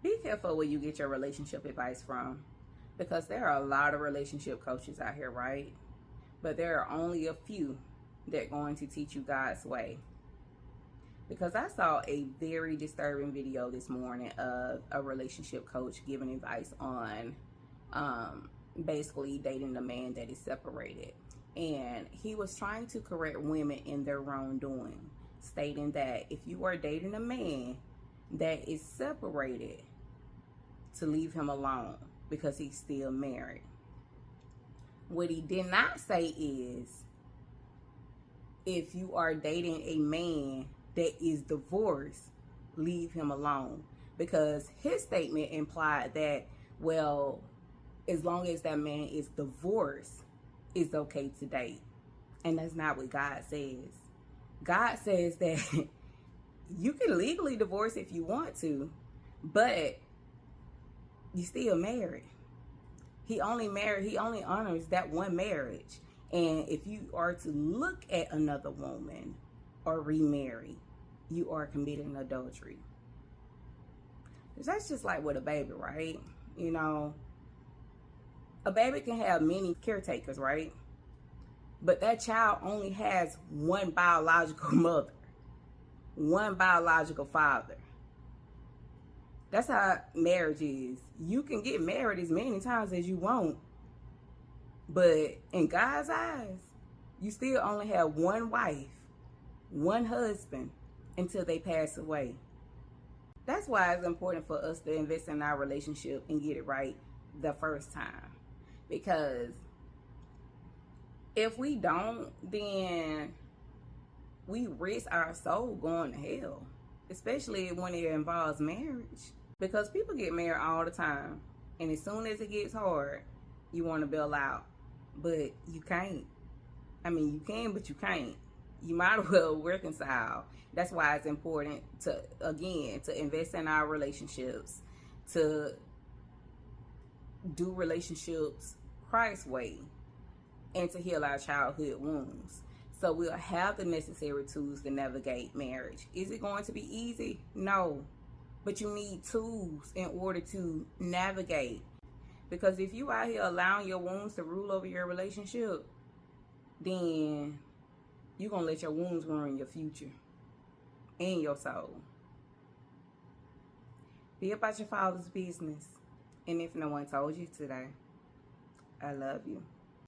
Be careful where you get your relationship advice from, because there are a lot of relationship coaches out here, right? But there are only a few that are going to teach you God's way. Because I saw a very disturbing video this morning of a relationship coach giving advice on basically dating a man that is separated. And he was trying to correct women in their wrongdoing, stating that if you are dating a man that is separated, to leave him alone because he's still married. What he did not say is, if you are dating a man that is divorced, leave him alone. Because his statement implied that, well, as long as that man is divorced, it's okay to date. And that's not what God says. God says that you can legally divorce if you want to, but you still married. He only honors that one marriage. And if you are to look at another woman or remarry, you are committing adultery. That's just like with a baby, right? You know, a baby can have many caretakers, right? But that child only has one biological mother, one biological father. That's how marriage is. You can get married as many times as you want, but in God's eyes, you still only have one wife, one husband, until they pass away. That's why it's important for us to invest in our relationship and get it right the first time. Because if we don't, then we risk our soul going to hell, especially when it involves marriage. Because people get married all the time, and as soon as it gets hard, you want to bail out. But you can't. I mean, you can, but you can't. You might as well reconcile. That's why it's important to invest in our relationships, to do relationships Christ's way, and to heal our childhood wounds. So we'll have the necessary tools to navigate marriage. Is it going to be easy? No. But you need tools in order to navigate. Because if you out here allowing your wounds to rule over your relationship, then you're going to let your wounds ruin your future and your soul. Be about your Father's business. And if no one told you today, I love you.